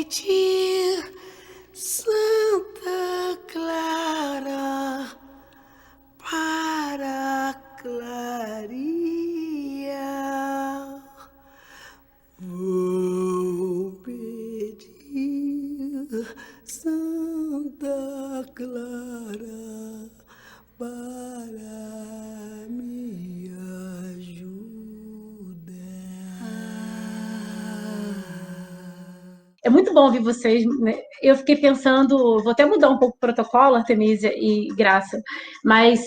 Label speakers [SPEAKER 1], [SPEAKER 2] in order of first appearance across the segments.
[SPEAKER 1] noite, Santa Clara para clarear. Vou pedir Santa Clara para me ajudar.
[SPEAKER 2] É muito bom ouvir vocês, né? Eu fiquei pensando, vou até mudar um pouco o protocolo, Artemisia e Graça, mas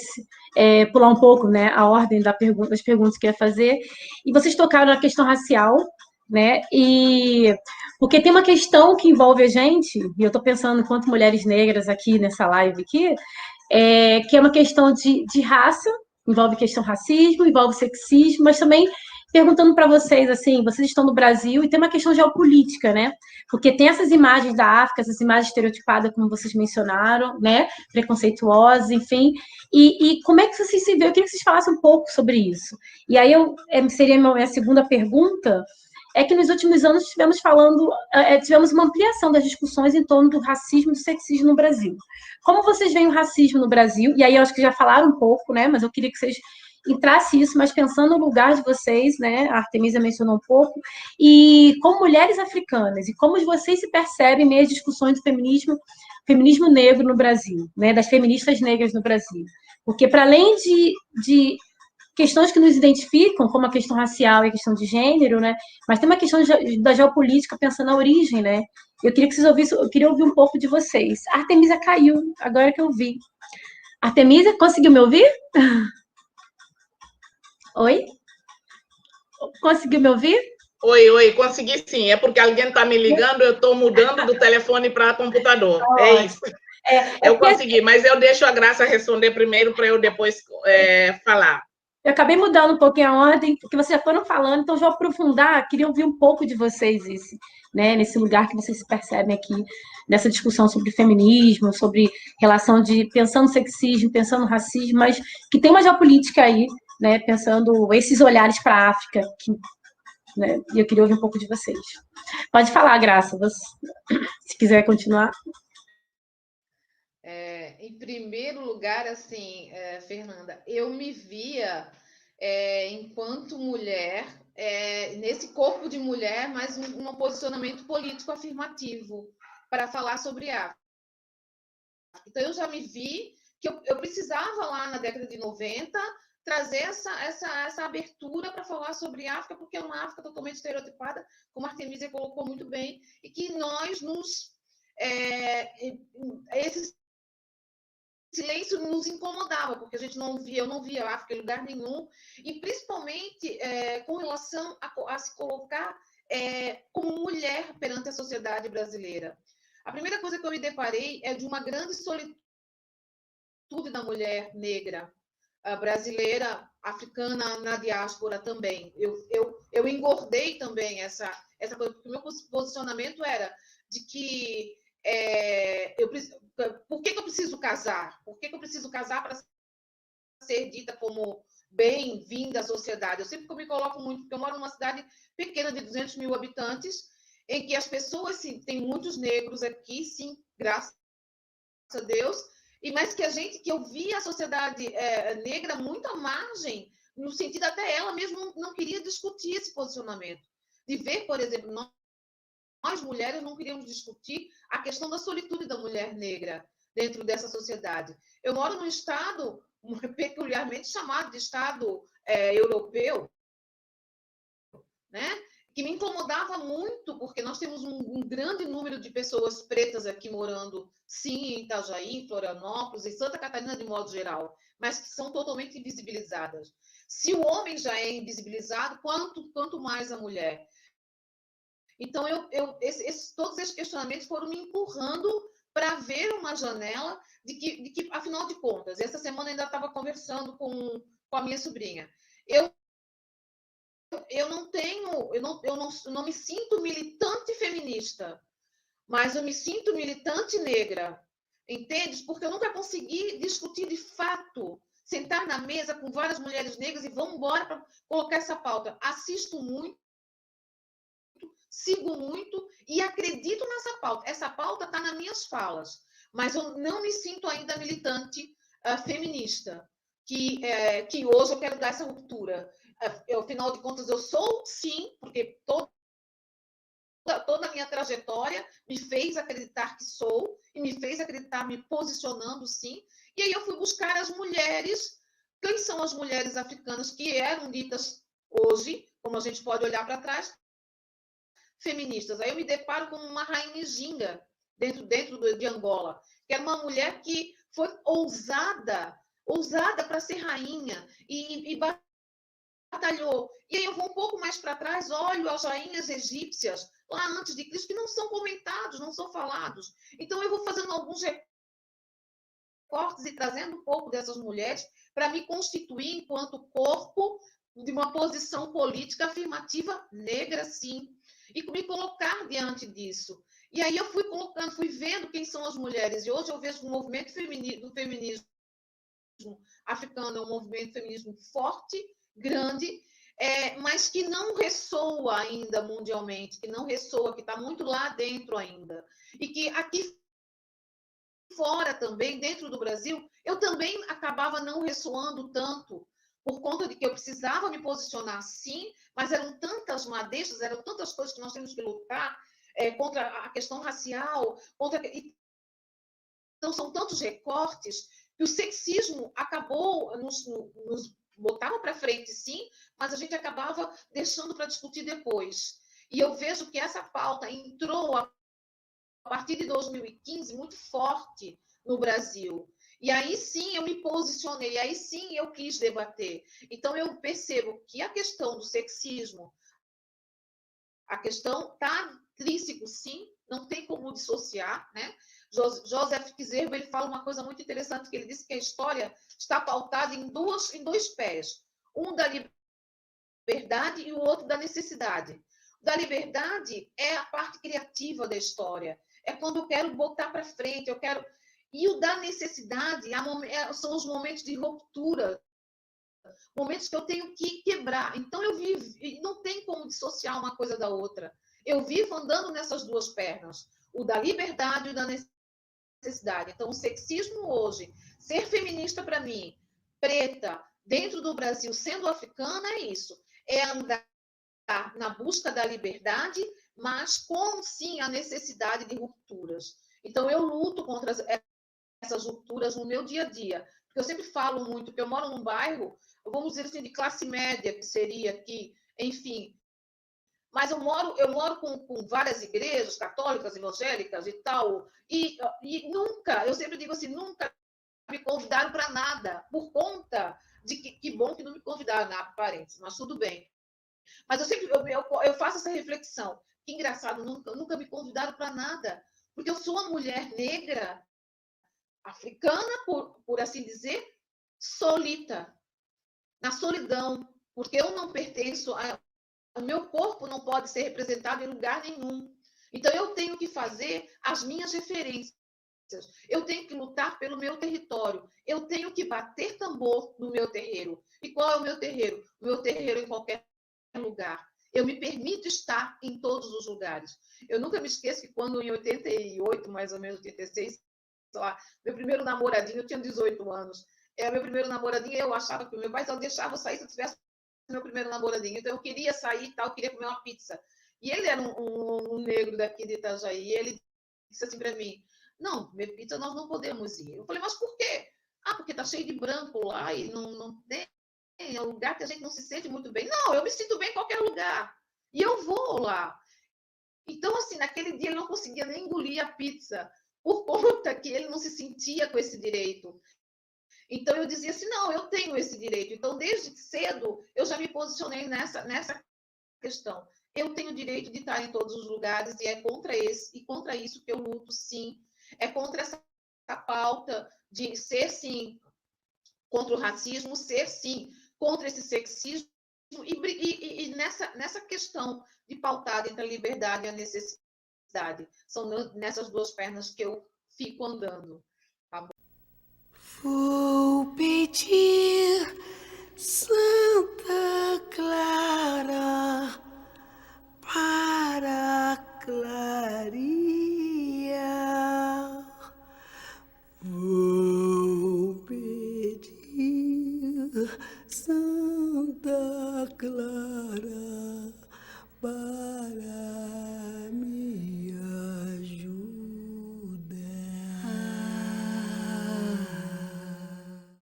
[SPEAKER 2] pular um pouco, né, a ordem das perguntas que eu ia fazer. E vocês tocaram na questão racial, né? E porque tem uma questão que envolve a gente, e eu estou pensando enquanto mulheres negras aqui nessa live aqui, que é uma questão de raça, envolve questão racismo, envolve sexismo, mas também perguntando para vocês, assim, vocês estão no Brasil e tem uma questão geopolítica, né? Porque tem essas imagens da África, essas imagens estereotipadas, como vocês mencionaram, né? Preconceituosas, enfim. E como é que vocês se veem? Eu queria que vocês falassem um pouco sobre isso. E aí seria a minha segunda pergunta, é que nos últimos anos tivemos uma ampliação das discussões em torno do racismo e do sexismo no Brasil. Como vocês veem o racismo no Brasil? E aí eu acho que já falaram um pouco, né? Mas eu queria que vocês entrassem isso, mas pensando no lugar de vocês, né? A Artemisia mencionou um pouco, e como mulheres africanas, e como vocês se percebem meio às discussões do feminismo negro no Brasil, né? Das feministas negras no Brasil. Porque para além de questões que nos identificam, como a questão racial e a questão de gênero, né? Mas tem uma questão da geopolítica pensando na origem, né? Eu queria que vocês ouvissem, eu queria ouvir um pouco de vocês. A Artemisia caiu, agora que eu vi. Artemisia, conseguiu me ouvir? Oi? Conseguiu me ouvir?
[SPEAKER 3] Oi, consegui sim. É porque alguém está me ligando, eu estou mudando do telefone para computador. É isso. Eu consegui, mas eu deixo a Graça responder primeiro para eu depois falar.
[SPEAKER 2] Eu acabei mudando um pouquinho a ordem, porque vocês já foram falando, então já vou aprofundar, queria ouvir um pouco de vocês né, nesse lugar que vocês se percebem aqui, nessa discussão sobre feminismo, sobre relação de pensando sexismo, pensando racismo, mas que tem uma geopolítica aí, né, pensando esses olhares para a África, né, e eu queria ouvir um pouco de vocês. Pode falar, Graça, se quiser continuar.
[SPEAKER 4] Em primeiro lugar, assim, Fernanda, eu me via enquanto mulher, nesse corpo de mulher, mas um posicionamento político afirmativo para falar sobre África. Então, eu já me vi que eu precisava, lá na década de 90, trazer essa abertura para falar sobre África, porque é uma África totalmente estereotipada, como a Artemisia colocou muito bem, e que nós esse silêncio nos incomodava, porque eu não via a África em lugar nenhum, e principalmente com relação a se colocar como mulher perante a sociedade brasileira. A primeira coisa que eu me deparei é de uma grande solitude da mulher negra brasileira, africana, na diáspora também. Eu engordei também essa coisa, porque o meu posicionamento era de que por que eu preciso casar? Por que eu preciso casar para ser dita como bem-vinda à sociedade? Eu sempre me coloco muito, porque eu moro numa cidade pequena de 200 mil habitantes, em que as pessoas, sim, tem muitos negros aqui, sim, graças a Deus, mas que eu via a sociedade negra muito à margem, no sentido até ela mesmo não queria discutir esse posicionamento. De ver, por exemplo, nós mulheres não queríamos discutir a questão da solitude da mulher negra dentro dessa sociedade. Eu moro num estado peculiarmente chamado de estado europeu, né? Que me incomodava muito, porque nós temos um grande número de pessoas pretas aqui morando, sim, em Itajaí, em Florianópolis, em Santa Catarina de modo geral, mas que são totalmente invisibilizadas. Se o homem já é invisibilizado, quanto mais a mulher. Então, todos esses questionamentos foram me empurrando para ver uma janela de que, afinal de contas, essa semana ainda estava conversando com a minha sobrinha. Eu não me sinto militante feminista, mas eu me sinto militante negra, entende? Porque eu nunca consegui discutir de fato, sentar na mesa com várias mulheres negras e vamos embora para colocar essa pauta. Assisto muito, sigo muito e acredito nessa pauta. Essa pauta está nas minhas falas, mas eu não me sinto ainda militante feminista, que hoje eu quero dar essa ruptura. Afinal de contas, eu sou, sim, porque toda a minha trajetória me fez acreditar que sou, e me fez acreditar me posicionando, sim. E aí eu fui buscar as mulheres. Quem são as mulheres africanas que eram ditas hoje, como a gente pode olhar para trás, feministas? Aí eu me deparo com uma rainha Ginga, dentro de Angola, que era uma mulher que foi ousada para ser rainha, e batalhou. E aí eu vou um pouco mais para trás, olho as rainhas egípcias, lá antes de Cristo, que não são comentados, não são falados. Então eu vou fazendo alguns recortes e trazendo um pouco dessas mulheres para me constituir enquanto corpo de uma posição política afirmativa negra, sim, e me colocar diante disso. E aí eu fui colocando, fui vendo quem são as mulheres, e hoje eu vejo o movimento do feminismo africano é um movimento feminismo forte, grande, mas que não ressoa ainda mundialmente, que não ressoa, que está muito lá dentro ainda. E que aqui fora também, dentro do Brasil, eu também acabava não ressoando tanto, por conta de que eu precisava me posicionar sim, mas eram tantas madeixas, eram tantas coisas que nós temos que lutar contra a questão racial, então são tantos recortes que o sexismo acabou nos botava para frente, sim, mas a gente acabava deixando para discutir depois. E eu vejo que essa pauta entrou a partir de 2015 muito forte no Brasil. E aí sim eu me posicionei, aí sim eu quis debater. Então eu percebo que a questão do sexismo, a questão está intrínseco, sim, não tem como dissociar, né? Joseph Kizerbo, ele fala uma coisa muito interessante, que ele disse que a história está pautada em dois pés, um da liberdade e o outro da necessidade. O da liberdade é a parte criativa da história, é quando eu quero botar para frente, eu quero... E o da necessidade são os momentos de ruptura, momentos que eu tenho que quebrar. Então eu vivo, não tem como dissociar uma coisa da outra. Eu vivo andando nessas duas pernas, o da liberdade e o da necessidade. Então, o sexismo hoje, ser feminista para mim, preta, dentro do Brasil, sendo africana, é isso. É andar na busca da liberdade, mas com, sim, a necessidade de rupturas. Então, eu luto contra essas rupturas no meu dia a dia. Porque eu sempre falo muito que eu moro num bairro, vamos dizer assim, de classe média, que seria aqui, enfim. Mas eu moro com várias igrejas católicas, evangélicas e tal, e nunca, eu sempre digo assim, nunca me convidaram para nada, por conta de que bom que não me convidaram, na parênteses, mas tudo bem. Mas eu faço essa reflexão, que engraçado, nunca me convidaram para nada, porque eu sou uma mulher negra, africana, por assim dizer, solita, na solidão, porque eu não pertenço o meu corpo não pode ser representado em lugar nenhum. Então, eu tenho que fazer as minhas referências. Eu tenho que lutar pelo meu território. Eu tenho que bater tambor no meu terreiro. E qual é o meu terreiro? O meu terreiro em qualquer lugar. Eu me permito estar em todos os lugares. Eu nunca me esqueço que quando, em 88, mais ou menos, 86, sei lá, meu primeiro namoradinho, eu tinha 18 anos. Meu primeiro namoradinho, eu achava que o meu pai só deixava eu sair se eu tivesse meu primeiro namoradinho, então eu queria sair e tal, eu queria comer uma pizza. E ele era um negro daqui de Itajaí, e ele disse assim para mim, não, comer pizza nós não podemos ir. Eu falei, mas por quê? Ah, porque tá cheio de branco lá e não tem, é um lugar que a gente não se sente muito bem. Não, eu me sinto bem em qualquer lugar. E eu vou lá. Então, assim, naquele dia ele não conseguia nem engolir a pizza, por conta que ele não se sentia com esse direito. Então, eu dizia assim, não, eu tenho esse direito. Então, desde cedo, eu já me posicionei nessa questão. Eu tenho o direito de estar em todos os lugares e é contra isso que eu luto, sim. É contra essa pauta de ser, sim, contra o racismo, ser, sim, contra esse sexismo e nessa questão de pautar entre a liberdade e a necessidade. São nessas duas pernas que eu fico andando. Tá bom?
[SPEAKER 1] Vou pedir Santa Clara para cloud.